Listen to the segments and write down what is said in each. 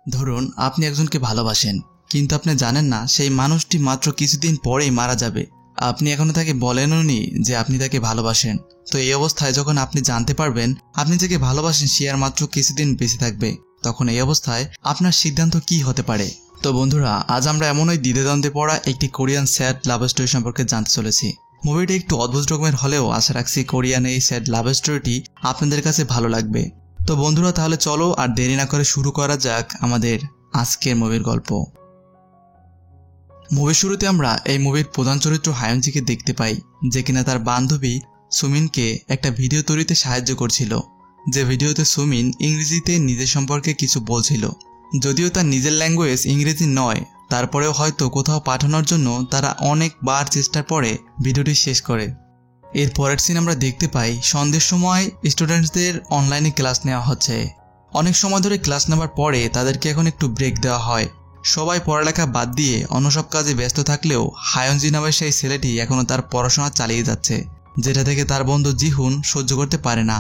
ধরুন আপনি একজনকে ভালোবাসেন, কিন্তু আপনি জানেন না সেই মানুষটি মাত্র কিছুদিন পরেই মারা যাবে। আপনি এখনো তাকে বলেনওনি যে আপনি তাকে ভালোবাসেন। তো এই অবস্থায় যখন আপনি জানতে পারবেন আপনি যাকে ভালোবাসেন সে আর মাত্র কিছুদিন বেঁচে থাকবে, তখন এই অবস্থায় আপনার সিদ্ধান্ত কি হতে পারে? তো বন্ধুরা, আজ আমরা এমনই দ্বিধাদ্বন্দ্বে পড়া একটি কোরিয়ান স্যাড লাভ স্টোরি সম্পর্কে জানতে চলেছি। মুভিটি একটু অদ্ভুত রকমের হলেও আশা রাখছি কোরিয়ান এই স্যাড লাভ স্টোরিটি আপনাদের কাছে ভালো লাগবে। তো বন্ধুরা, তাহলে চলো আর দেরি না করে শুরু করা যাক আমাদের আজকের মুভির গল্প। মুভির শুরুতে আমরা এই মুভির প্রধান চরিত্র হায়নজিকে দেখতে পাই, যে কিনা তার বান্ধবী সুমিনকে একটা ভিডিও তৈরিতে সাহায্য করছিল। যে ভিডিওতে সুমিন ইংরেজিতে নিজের সম্পর্কে কিছু বলছিল। যদিও তার নিজের ল্যাঙ্গুয়েজ ইংরেজি নয়, তারপরেও হয়তো কোথাও পাঠানোর জন্য তারা অনেকবার চেষ্টার পরে ভিডিওটি শেষ করে। এর পরের সিন আমরা দেখতে পাই সন্ধ্যের সময় স্টুডেন্টসদের অনলাইনে ক্লাস নেওয়া হচ্ছে। অনেক সময় ধরে ক্লাস নেওয়ার পরে তাদেরকে এখন একটু ব্রেক দেওয়া হয়। সবাই পড়ালেখা বাদ দিয়ে অন্য সব কাজে ব্যস্ত থাকলেও হায়নজি নামের সেই ছেলেটি এখনও তার পড়াশোনা চালিয়ে যাচ্ছে, যেটা থেকে তার বন্ধু জিহুন সহ্য করতে পারে না।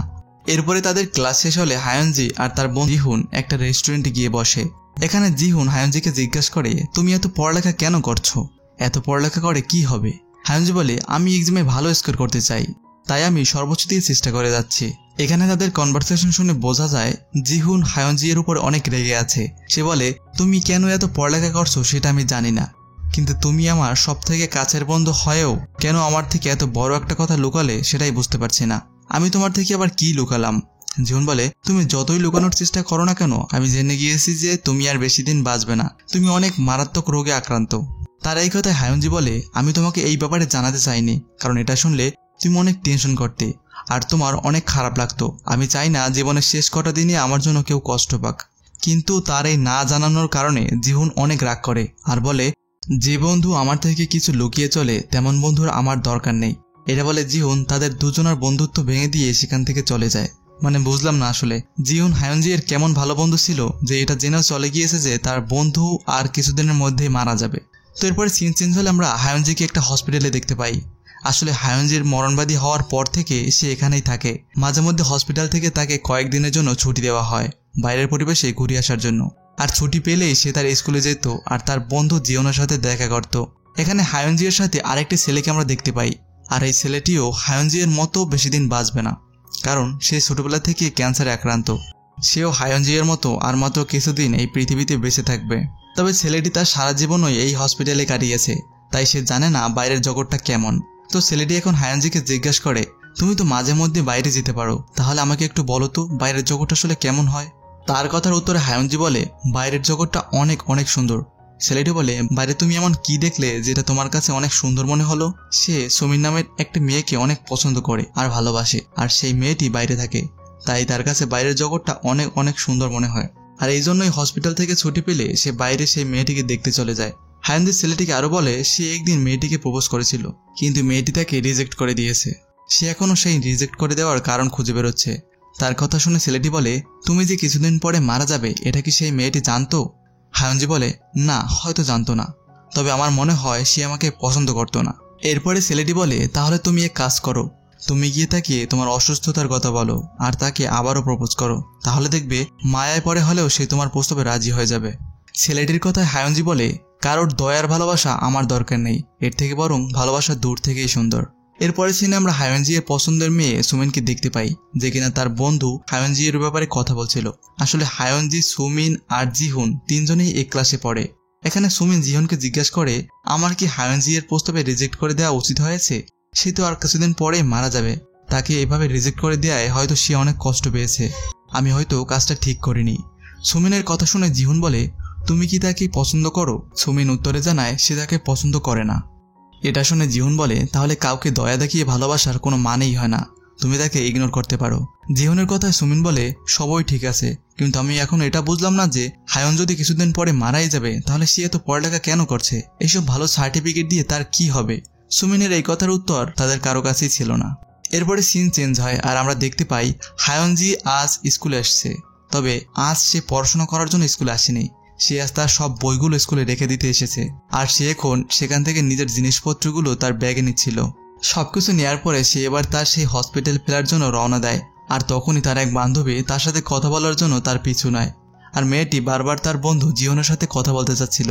এরপরে তাদের ক্লাস শেষ হলে হায়নজি আর তার বন্ধু জিহুন একটা রেস্টুরেন্টে গিয়ে বসে। এখানে জিহুন হায়নজিকে জিজ্ঞাসা করে, তুমি এত পড়ালেখা কেন করছো? এত পড়ালেখা করে কি হবে? হায়নজি বলে, আমি এক্সামে ভালো স্কোর করতে চাই, তাই আমি সর্বোচ্চ দিয়ে চেষ্টা করে যাচ্ছি। এখানে তাদের কনভারসেশন শুনে বোঝা যায় জিহুন হায়নজি এর উপর অনেক রেগে আছে। সে বলে, তুমি কেন এত পড়ালেখা করছো সেটা আমি জানি না, কিন্তু তুমি আমার সব থেকে কাছের বন্ধু হয়েও কেন আমার থেকে এত বড় একটা কথা লুকালে সেটাই বুঝতে পারছি না। আমি তোমার থেকে আবার কি লুকালাম? জিহুন বলে, তুমি যতই লুকানোর চেষ্টা করো না কেন, আমি জেনে গিয়েছি যে তুমি আর বেশি দিন বাঁচবে না, তুমি অনেক মারাত্মক রোগে আক্রান্ত। তার এই কথায় হায়নজি বলে, আমি তোমাকে এই ব্যাপারে জানাতে চাইনি, কারণ এটা শুনলে তুমি অনেক টেনশন করতে আর তোমার অনেক খারাপ লাগতো। আমি চাই না জীবনের শেষ কটা দিনে আমার জন্য কেউ কষ্ট পাক। কিন্তু তার এই না জানানোর কারণে জিহুন অনেক রাগ করে আর বলে, যে বন্ধু আমার থেকে কিছু লুকিয়ে চলে তেমন বন্ধুর আমার দরকার নেই। এটা বলে জিহুন তাদের দুজনের বন্ধুত্ব ভেঙে দিয়ে সেখান থেকে চলে যায়। মানে বুঝলাম না আসলে জিহুন হায়নজি এর কেমন ভালো বন্ধু ছিল যে এটা জেনেও চলে গিয়েছে যে তার বন্ধু আর কিছুদিনের মধ্যেই মারা যাবে। তো এরপরে সিন চেঞ্জ হলে আমরা হায়নজিকে একটা হসপিটালে দেখতে পাই। আসলে হায়নজির মরণবাদী হওয়ার পর থেকে সে এখানেই থাকে। মাঝে মধ্যে হসপিটাল থেকে তাকে কয়েকদিনের জন্য ছুটি দেওয়া হয় বাইরের পরিবেশে ঘুরে আসার জন্য। আর ছুটি পেলেই সে তার স্কুলে যেত আর তার বন্ধু জিওনের সাথে দেখা করত। এখানে হায়নজি এর সাথে আরেকটি ছেলেকে আমরা দেখতে পাই, আর এই ছেলেটিও হায়নজি এর মতো বেশি দিন বাঁচবে না, কারণ সে ছোটবেলা থেকে ক্যান্সারে আক্রান্ত। সেও হায়নজি এর মতো আর মাত্র কিছুদিন এই পৃথিবীতে বেঁচে থাকবে। তবে ছেলেটি তার সারা জীবনই এই হসপিটালে কাটিয়েছে, তাই সে জানে না বাইরের জগৎটা কেমন। তো ছেলেটি এখন হায়নজিকে জিজ্ঞাসা করে, তুমি তো মাঝে মধ্যে বাইরে যেতে পারো, তাহলে আমাকে একটু বলো তো বাইরের জগৎটা আসলে কেমন হয়? তার কথার উত্তরে হায়নজি বলে, বাইরের জগৎটা অনেক অনেক সুন্দর। ছেলেটি বলে, বাইরে তুমি এমন কি দেখলে যেটা তোমার কাছে অনেক সুন্দর মনে হলো? সে সুমিন নামের একটি মেয়েকে অনেক পছন্দ করে আর ভালোবাসে, আর সেই মেয়েটি বাইরে থাকে, তাই তার কাছে বাইরের জগৎটা অনেক অনেক সুন্দর মনে হয়। আর এই জন্যই হসপিটাল থেকে ছুটি পেলে সে বাইরে সেই মেয়েটিকে দেখতে চলে যায়। হায়নজি ছেলেটিকে আরো বলে, সে একদিন মেয়েটিকে প্রপোজ করেছিল, কিন্তু মেয়েটি তাকে রিজেক্ট করে দিয়েছে। সে এখনো সেই রিজেক্ট করে দেওয়ার কারণ খুঁজে বেরোচ্ছে। তার কথা শুনে ছেলেটি বলে, তুমি যে কিছুদিন পরে মারা যাবে এটা কি সেই মেয়েটি জানতো? হায়নজি বলে, না, হয়তো জানতো না, তবে আমার মনে হয় সে আমাকে পছন্দ করতো না। এরপরে ছেলেটি বলে, তাহলে তুমি এক কাজ করো, তুমি গিয়ে তাকে তোমার অসুস্থতার কথা বলো আর তাকে আবারও প্রপোজ করো, তাহলে দেখবে মায়ায় পড়ে হলেও সে তোমার প্রস্তাবে রাজি হয়ে যাবে। ছেলেটির কথায় হায়নজি বলে, কারোর দয়ার ভালোবাসা আমার দরকার নেই, এর থেকে বরং ভালোবাসা দূর থেকেই সুন্দর। এরপরে সিনে আমরা হায়নজি এর পছন্দের মেয়ে সুমিনকে দেখতে পাই, যে কিনা তার বন্ধু হায়নজি এর ব্যাপারে কথা বলছিল। আসলে হায়নজি, সুমিন আর জিহুন তিনজনেই এক ক্লাসে পড়ে। এখানে সুমিন জিহুনকে জিজ্ঞাসা করে, আমার কি হায়নজি এর প্রস্তাবে রিজেক্ট করে দেওয়া উচিত হয়েছে? সে তো আর কিছুদিন পরেই মারা যাবে, তাকে এভাবে রিজেক্ট করে দেওয়ায় হয়তো সে অনেক কষ্ট পেয়েছে, আমি হয়তো কাজটা ঠিক করিনি। সুমিনের কথা শুনে জিহুন বলে, তুমি কি তাকে পছন্দ করো? সুমিন উত্তরে জানায় সে তাকে পছন্দ করে না। এটা শুনে জিহুন বলে, তাহলে কাউকে দয়া দেখিয়ে ভালোবাসার কোনো মানেই হয় না, তুমি তাকে ইগনোর করতে পারো। জিহুনের কথায় সুমিন বলে, সবই ঠিক আছে, কিন্তু আমি এখন এটা বুঝলাম না যে হায়ন যদি কিছুদিন পরে মারাই যাবে তাহলে সে এত পড়ালেখা কেন করছে? এইসব ভালো সার্টিফিকেট দিয়ে তার কি হবে? সুমিনের এই কথার উত্তর তাদের কারো কাছেই ছিল না। এরপরে সিন চেঞ্জ হয় আর আমরা দেখতে পাই হায়নজি আজ স্কুলে আসছে, তবে আজ সে পড়াশোনা করার জন্য স্কুলে আসেনি। সে আজ তার সব বইগুলো স্কুলে রেখে দিতে এসেছে, আর সে এখন সেখান থেকে নিজের জিনিসপত্রগুলো তার ব্যাগে নিচ্ছিল। সবকিছু নেওয়ার পরে সে এবার তার সেই হসপিটাল ফেরার জন্য রওনা দেয়, আর তখনই তার এক বান্ধবী তার সাথে কথা বলার জন্য তার পিছু নেয়। আর মেয়েটি বারবার তার বন্ধু জিহনের সাথে কথা বলতে চাচ্ছিল।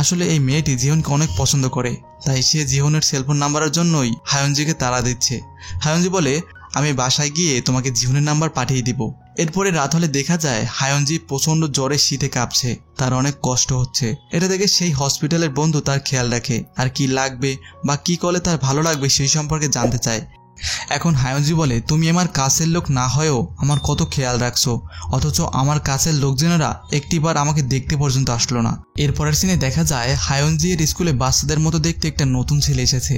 আসলে এই মেয়েটি জিহনকে অনেক পছন্দ করে, তাই সে জিহনের সেলফোন নাম্বারের জন্যই হায়ঞ্জিকে তাড়া দিচ্ছে। হায়ঞ্জি বলে, আমি বাসায় গিয়ে তোমাকে জিহনের নাম্বার পাঠিয়ে দিব। এরপরে রাত হলে দেখা যায় হায়ঞ্জি প্রচন্ড জ্বরে শীতে কাঁপছে, তার অনেক কষ্ট হচ্ছে। এটা দেখে সেই হসপিটালের বন্ধু তার খেয়াল রাখে আর কি লাগবে বা কি করলে তার ভালো লাগবে সেই সম্পর্কে জানতে চায়। এখন হায়ঞ্জি বলে, তুমি আমার কাছের লোক না হয়েও আমার কত খেয়াল রাখছো, অথচ আমার কাছের লোকজনেরা একটিবার আমাকে দেখতে পর্যন্ত আসলো না। এরপরের সিনে দেখা যায় হায়ঞ্জি এর স্কুলে বাচ্চাদের মতো দেখতে একটা নতুন ছেলে এসেছে।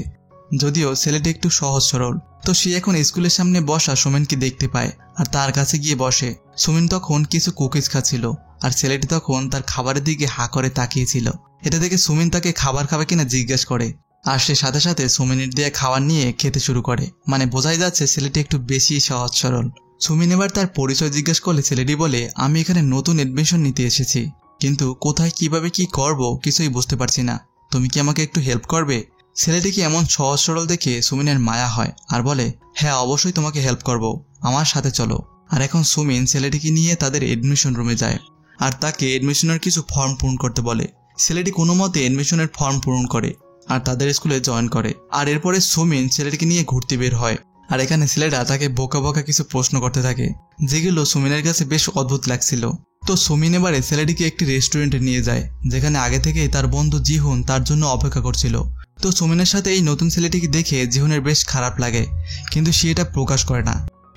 যদিও ছেলেটি একটু সহজ সরল, তো সে এখন স্কুলের সামনে বসা সুমিনকে দেখতে পায় আর তার কাছে গিয়ে বসে। সুমিন তখন কিছু কুকিজ খাচ্ছিল আর ছেলেটি তখন তার খাবারের দিকে হা করে তাকিয়েছিল। এটা দেখে সুমিন তাকে খাবার খাবে কিনা জিজ্ঞেস করে আর সে সাথে সাথে সুমিনের দিয়ে খাবার নিয়ে খেতে শুরু করে। মানে বোঝাই যাচ্ছে ছেলেটি একটু বেশি সহজ সরল। সুমিন এবার তার পরিচয় জিজ্ঞেস করলে ছেলেটি বলে, আমি এখানে নতুন এডমিশন নিতে এসেছি, কিন্তু কোথায় কিভাবে কি করব কিছুই বুঝতে পারছি না, তুমি কি আমাকে একটু হেল্প করবে? ছেলেটিকে এমন সহজ সরল দেখে সুমিনের মায়া হয় আর বলে, হ্যাঁ অবশ্যই তোমাকে হেল্প করব, আমার সাথে চলো। আর এখন সুমিন ছেলেটিকে নিয়ে তাদের এডমিশন রুমে যায় আর তাকে এডমিশনের কিছু ফর্ম পূরণ করতে বলে। ছেলেটি কোনো মতে এডমিশনের ফর্ম পূরণ করে আর তাদের স্কুলে জয়েন করে। আর এরপরে সুমিন ছেলেটিকে নিয়ে ঘুরতে বের হয় আর এখানে ছেলেটা তাকে বোকা বোকা কিছু প্রশ্ন করতে থাকে, যেগুলো সুমিনের কাছে বেশ অদ্ভুত লাগছিল। তো সুমিন এবারে ছেলেটিকে একটি রেস্টুরেন্টে নিয়ে যায়, যেখানে আগে থেকেই তার বন্ধু জিহুন তার জন্য অপেক্ষা করছিল। তো সুমিনের সাথে এই নতুন ছেলেটিকে দেখে জিহুনের বেশ খারাপ লাগে, কিন্তু সে এটা প্রকাশ করে না।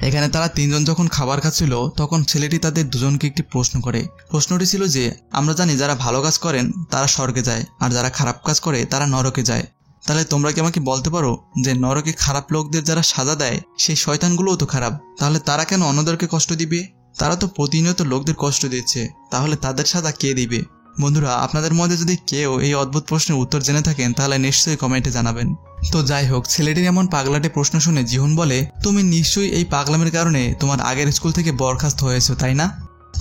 এখানে তারা তিনজন যখন খাবার খাচ্ছিল তখন ছেলেটি তাদের দুজনকে একটি প্রশ্ন করে। প্রশ্নটি ছিল যে, আমরা জানি যারা ভালো কাজ করেন তারা স্বর্গে যায় আর যারা খারাপ কাজ করে তারা নরকে যায়, তাহলে তোমরা কি আমাকে বলতে পারো যে নরকে খারাপ লোকদের যারা সাজা দেয় সেই শয়তানগুলোও তো খারাপ, তাহলে তারা কেন অন্যদেরকে কষ্ট দিবে? তারা তো প্রতিনিয়ত লোকদের কষ্ট দিচ্ছে, তাহলে তাদের সাজা কে দিবে? বন্ধুরা, আপনাদের মধ্যে যদি কেউ এই অদ্ভুত প্রশ্নের উত্তর জেনে থাকেন তাহলে নিশ্চয়ই কমেন্টে জানাবেন। তো যাই হোক, ছেলেটির এমন পাগলাটে প্রশ্ন শুনে জিহুন বলে, তুমি নিশ্চয়ই এই পাগলামের কারণে তোমার আগের স্কুল থেকে বরখাস্ত হয়েছো, তাই না?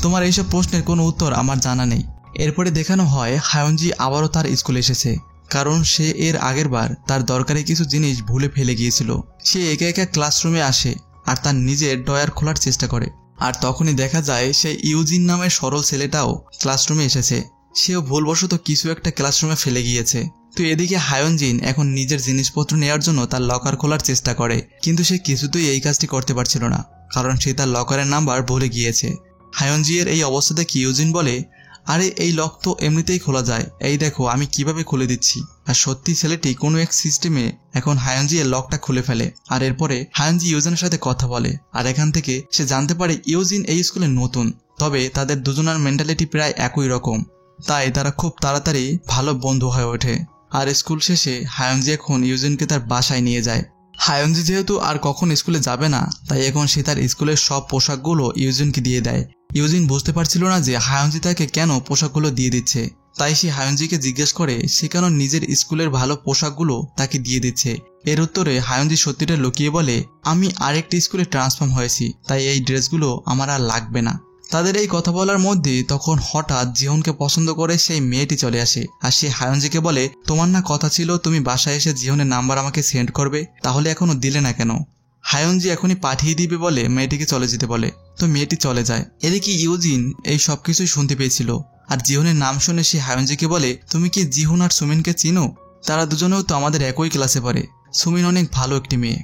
তোমার এইসব প্রশ্নের কোনো উত্তর আমার জানা নেই। এরপরে দেখানো হয় হায়ঞ্জি আবারও তার স্কুলে এসেছে, কারণ সে এর আগের বার তার দরকারি কিছু জিনিস ভুলে ফেলে গিয়েছিল। সে একা একা ক্লাসরুমে আসে আর তার নিজের ড্রয়ার খোলার চেষ্টা করে। আর তখনই দেখা যায় সেই ইউজিন নামের সরল ছেলেটাও ক্লাসরুমে এসেছে। সেও ভুলবশত কিছু একটা ক্লাসরুমে ফেলে গিয়েছে। তো এদিকে হায়ঞ্জিন এখন নিজের জিনিসপত্র নেওয়ার জন্য তার লকার খোলার চেষ্টা করে, কিন্তু সে কিছুতেই এই কাজটি করতে পারছিল না, কারণ সে তার লকারের নাম্বার ভুলে গিয়েছে। হায়ঞ্জিয়ের এই অবস্থা দেখে ইউজিন বলে, আরে এই লক তো এমনিতেই খোলা যায়, এই দেখো আমি কিভাবে খুলে দিচ্ছি। আর সত্যি ছেলেটি কোনো এক সিস্টেমে এখন হায়ঞ্জিয়ের লকটা খুলে ফেলে। আর এরপরে হায়ঞ্জি ইউজিনের সাথে কথা বলে আর এখান থেকে সে জানতে পারে ইউজিন এই স্কুলে নতুন, তবে তাদের দুজনের মেন্টালিটি প্রায় একই রকম, তাই তারা খুব তাড়াতাড়ি ভালো বন্ধু হয়ে ওঠে। আর স্কুল শেষে হায়ঞ্জি এখন ইউজিনকে তার বাসায় নিয়ে যায়। হায়ঞ্জি যেহেতু আর কখন স্কুলে যাবে না, তাই এখন সে তার স্কুলের সব পোশাকগুলো ইউজিনকে দিয়ে দেয়। ইউজিন বুঝতে পারছিল না যে হায়ঞ্জি তাকে কেন পোশাকগুলো দিয়ে দিচ্ছে, তাই সে হায়ঞ্জিকে জিজ্ঞেস করে সে কেন নিজের স্কুলের ভালো পোশাকগুলো তাকে দিয়ে দিচ্ছে। এর উত্তরে হায়ঞ্জি সত্যিটা লুকিয়ে বলে, আমি আরেকটি স্কুলে ট্রান্সফর্ম হয়েছি, তাই এই ড্রেসগুলো আমার আর লাগবে না। তাদের এই কথা বলার মধ্যে তখন হঠাৎ জিহুনকে পছন্দ করে সেই মেয়েটি চলে আসে আর সে হায়ঞ্জিকে বলে, তোমার না কথা ছিল তুমি বাসায় এসে জিহুনের নাম্বার আমাকে সেন্ড করবে, তাহলে এখনো দিলে না কেন? হায়ঞ্জি এখনই পাঠিয়ে দিবে বলে মেয়েটিকে চলে যেতে বলে। তো মেয়েটি চলে যায়। এদিকে ইউজিন এই সবকিছুই শুনতে পেয়েছিল আর জিহুনের নাম শুনে সে হায়ঞ্জিকে বলে, তুমি কি জিহুন আর সুমিনকে চিনো? তারা দুজনেও তো আমাদের একই ক্লাসে পড়ে। সুমিন অনেক ভালো একটি মেয়ে,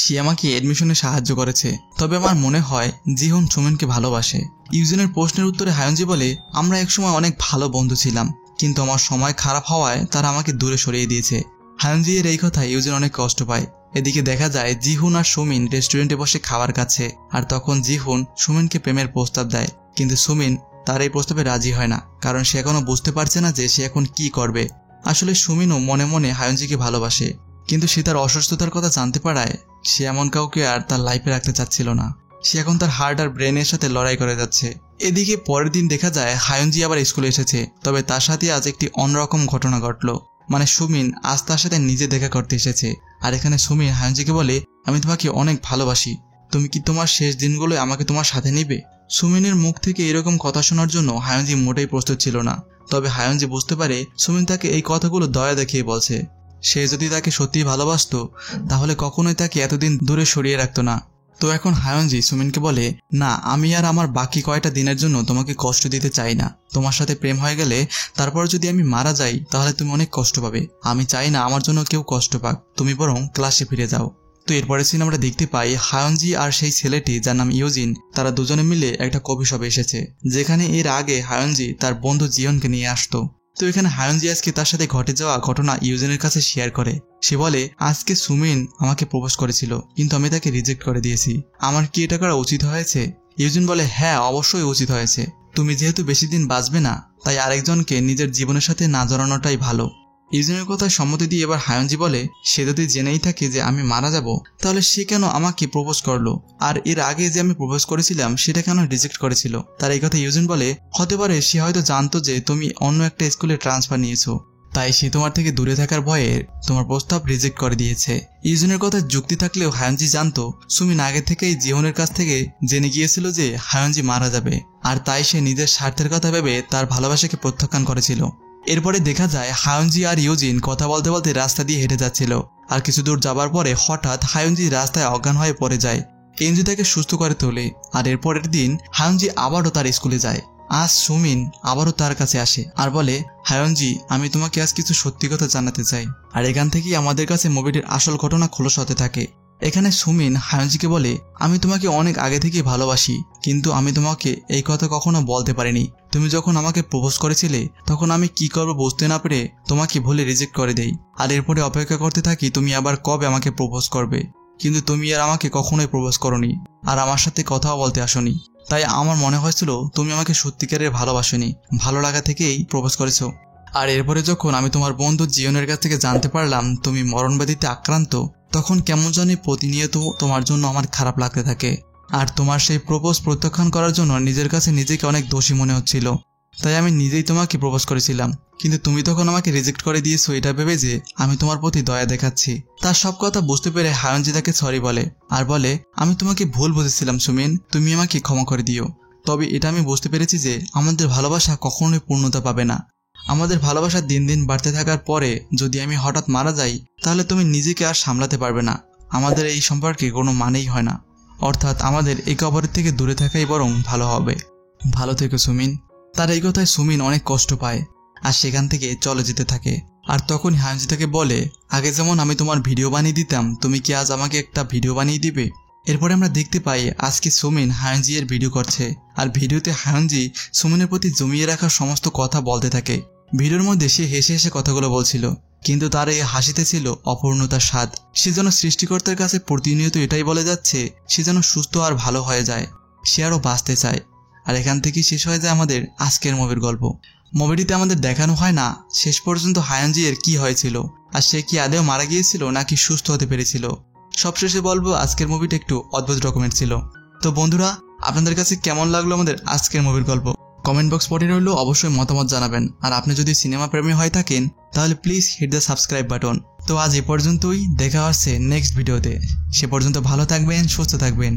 সে আমাকে এডমিশনে সাহায্য করেছে, তবে আমার মনে হয় জিহুন সুমিনকে ভালোবাসে। ইউজিনের প্রশ্নের উত্তরে হায়ঞ্জি বলে, আমরা একসময় অনেক ভালো বন্ধু ছিলাম, কিন্তু আমার সময় খারাপ হওয়ায় তারা আমাকে দূরে সরিয়ে দিয়েছে। হায়ঞ্জি এর এই কথায় ইউজিন অনেক কষ্ট পায়। এদিকে দেখা যায় জিহুন আর সুমিন রেস্টুরেন্টে বসে খাবার খাচ্ছে আর তখন জিহুন সুমিনকে প্রেমের প্রস্তাব দেয়, কিন্তু সুমিন তার এই প্রস্তাবে রাজি হয় না, কারণ সে এখনো বুঝতে পারছে না যে সে এখন কি করবে। আসলে সুমিনও মনে মনে হায়ঞ্জিকে ভালোবাসে, কিন্তু সে তার অসুস্থতার কথা জানতে পারায় সে এমন কাউকে আর তার লাইফে রাখতে চাচ্ছিল না। সে এখন তার হার্ট আর ব্রেনের সাথে লড়াই করে যাচ্ছে। এদিকে পরের দিন দেখা যায় হায়ঞ্জি আবার স্কুলে এসেছে, তবে তার সাথে আজ একটি অন্যরকম ঘটনা ঘটলো। মানে সুমিন আজ তার সাথে নিজে দেখা করতে এসেছে আর এখানে সুমিন হায়ঞ্জিকে বলে, আমি তোমাকে অনেক ভালোবাসি, তুমি কি তোমার শেষ দিনগুলো আমাকে তোমার সাথে নিবে? সুমিনের মুখ থেকে এরকম কথা শোনার জন্য হায়ঞ্জি মোটেই প্রস্তুত ছিল না, তবে হায়ঞ্জি বুঝতে পারে সুমিন তাকে এই কথাগুলো দয়া দেখিয়ে বলছে। সে যদি তাকে সত্যিই ভালোবাসতো তাহলে কখনোই তাকে এতদিন দূরে সরিয়ে রাখতো না। তো এখন হায়ঞ্জি সুমিনকে বলে, না আমি আর আমার বাকি কয়টা দিনের জন্য তোমাকে কষ্ট দিতে চাই না। তোমার সাথে প্রেম হয়ে গেলে তারপর যদি আমি মারা যাই তাহলে তুমি অনেক কষ্ট পাবে। আমি চাই না আমার জন্য কেউ কষ্ট পাক, তুমি বরং ক্লাসে ফিরে যাও। তো এরপরে সিন আমরা দেখতে পাই হায়ঞ্জি আর সেই ছেলেটি যার নাম ইয়োজিন, তারা দুজনে মিলে একটা কফি শপে এসেছে, যেখানে এর আগে হায়ঞ্জি তার বন্ধু জিয়নকে নিয়ে আসতো। তো এখানে হায়ঞ্জি আজকে তার সাথে ঘটে যাওয়া ঘটনা ইয়োজিনের কাছে শেয়ার করে। সে বলে, আজকে সুমিন আমাকে প্রপোজ করেছিল, কিন্তু আমি তাকে রিজেক্ট করে দিয়েছি। আমার কি এটা করা উচিত হয়েছে? ইয়োজিন বলে, হ্যাঁ অবশ্যই উচিত হয়েছে। তুমি যেহেতু বেশি দিন বাঁচবে না, তাই আরেকজনকে নিজের জীবনের সাথে না জড়ানোটাই ভালো। ইয়োজিনের কথায় সম্মতি দিয়ে এবার হায়ঞ্জি বলে, সে যদি জেনেই থাকে যে আমি মারা যাব, তাহলে সে কেন আমাকে প্রপোজ করলো? আর এর আগে যে আমি প্রপোজ করেছিলাম সেটা কেন রিজেক্ট করেছিল? তার এই কথা ইয়োজিন বলে, হতে পারে সে হয়তো জানতো যে তুমি অন্য একটা স্কুলে ট্রান্সফার নিয়েছো, তাই সে তোমার থেকে দূরে থাকার ভয়ে তোমার প্রস্তাব রিজেক্ট করে দিয়েছে। ইয়োজিনের কথায় যুক্তি থাকলেও হায়ঞ্জি জানতো সুমিন আগে থেকেই জিওনের কাছ থেকে জেনে গিয়েছিল যে হায়ঞ্জি মারা যাবে, আর তাই সে নিজের স্বার্থের কথা ভেবে তার ভালোবাসাকে প্রত্যাখ্যান করেছিল। এরপরে দেখা যায় হায়ঞ্জি আর ইয়োজিন কথা বলতে বলতে রাস্তা দিয়ে হেঁটে যাচ্ছিল, আর কিছু দূর যাবার পরে হঠাৎ হায়ঞ্জি রাস্তায় অজ্ঞান হয়ে পড়ে যায়। এনজি তাকে সুস্থ করে তোলে, আর এরপরের দিন হায়ঞ্জি আবারও তার স্কুলে যায়। আজ সুমিন আবারও তার কাছে আসে আর বলে, হায়ঞ্জি আমি তোমাকে আজ কিছু সত্যি কথা জানাতে চাই। আর এখান থেকেই আমাদের কাছে মুভিটির আসল ঘটনা খোলস হতে থাকে। এখানে সুমিন হায়ঞ্জিকে বলে, আমি তোমাকে অনেক আগে থেকেই ভালোবাসি, কিন্তু আমি তোমাকে এই কথা কখনো বলতে পারিনি। তুমি যখন আমাকে প্রপোজ করেছিলে তখন আমি কি করবো বুঝতে না পেরে তোমাকে ভুলে রিজেক্ট করে দেই, আর এরপরে অপেক্ষা করতে থাকি তুমি আবার কবে আমাকে প্রপোজ করবে। কিন্তু তুমি আর আমাকে কখনোই প্রপোজ করোনি, আর আমার সাথে কথাও বলতে আসোনি। তাই আমার মনে হয়েছিল তুমি আমাকে সত্যিকারের ভালোবাসোনি, ভালো লাগা থেকেই প্রপোজ করেছো। আর এরপরে যখন আমি তোমার বন্ধু জিওনের কাছ থেকে জানতে পারলাম তুমি মরণব্যাধিতে আক্রান্ত, তখন কেমন জানি প্রতিনিয়ত তোমার জন্য আমার খারাপ লাগতে থাকে। আর তোমার সেই প্রপোজ প্রত্যাখ্যান করার জন্য নিজের কাছে নিজেকে অনেক দোষী মনে হচ্ছিল, তাই আমি নিজেই তোমাকে প্রপোজ করেছিলাম। কিন্তু তুমি তখন আমাকে রিজেক্ট করে দিয়েছো এটা ভেবে যে আমি তোমার প্রতি দয়া দেখাচ্ছি। তার সব কথা বুঝতে পেরে হায়ঞ্জি তাকে সরি বলে আর বলে, আমি তোমাকে ভুল বুঝেছিলাম সুমিন, তুমি আমাকে ক্ষমা করে দিও। তবে এটা আমি বুঝতে পেরেছি যে আমাদের ভালোবাসা কখনোই পূর্ণতা পাবে না। আমাদের ভালোবাসা দিন দিন বাড়তে থাকার পরে যদি আমি হঠাৎ মারা যাই তাহলে তুমি নিজেকে আর সামলাতে পারবে না। আমাদের এই সম্পর্কে কোনো মানেই হয় না, অর্থাৎ আমাদের একে অপরের থেকে দূরে থাকাই বরং ভালো হবে। ভালো থেকো সুমিন। তার এই কথায় সুমিন অনেক কষ্ট পায় আর সেখান থেকে চলে যেতে থাকে। আর তখন হায়ঞ্জি তাকে বলে, আগে যেমন আমি তোমার ভিডিও বানিয়ে দিতাম, তুমি কি আজ আমাকে একটা ভিডিও বানিয়ে দিবে? এরপরে আমরা দেখতে পাই আজকে সুমিন হায়ঞ্জি এর ভিডিও করছে, আর ভিডিওতে হায়ঞ্জি সুমিনের প্রতি জমিয়ে রাখা সমস্ত কথা বলতে থাকে। ভিডিওর মধ্যে সে হেসে হেসে কথাগুলো বলছিল, কিন্তু তার এই হাসিতে ছিল অপূর্ণতার স্বাদ। সে যেন সৃষ্টিকর্তার কাছে প্রতিনিয়ত এটাই বলে যাচ্ছে সে যেন সুস্থ আর ভালো হয়ে যায়, সে আরও বাঁচতে চায়। আর এখান থেকেই শেষ হয়ে যায় আমাদের আজকের মুভির গল্প। মুভিটিতে আমাদের দেখানো হয় না শেষ পর্যন্ত হায়ঞ্জি এর কি হয়েছিল, আর সে কি আদেও মারা গিয়েছিল নাকি সুস্থ হতে পেরেছিল। সবশেষে বলবো আজকের মুভিটা একটু অদ্ভুত রকমের ছিল। তো বন্ধুরা, আপনাদের কাছে কেমন লাগলো আমাদের আজকের মুভির গল্প? কমেন্ট বক্স পড়ে রইল, অবশ্যই মতামত জানাবেন। আর আপনি যদি সিনেমা প্রেমী হয়ে থাকেন তাহলে please hit the subscribe button. তো আজ এ পর্যন্তই, দেখা হচ্ছে নেক্সট ভিডিওতে। সে পর্যন্ত ভালো থাকবেন, সুস্থ থাকবেন।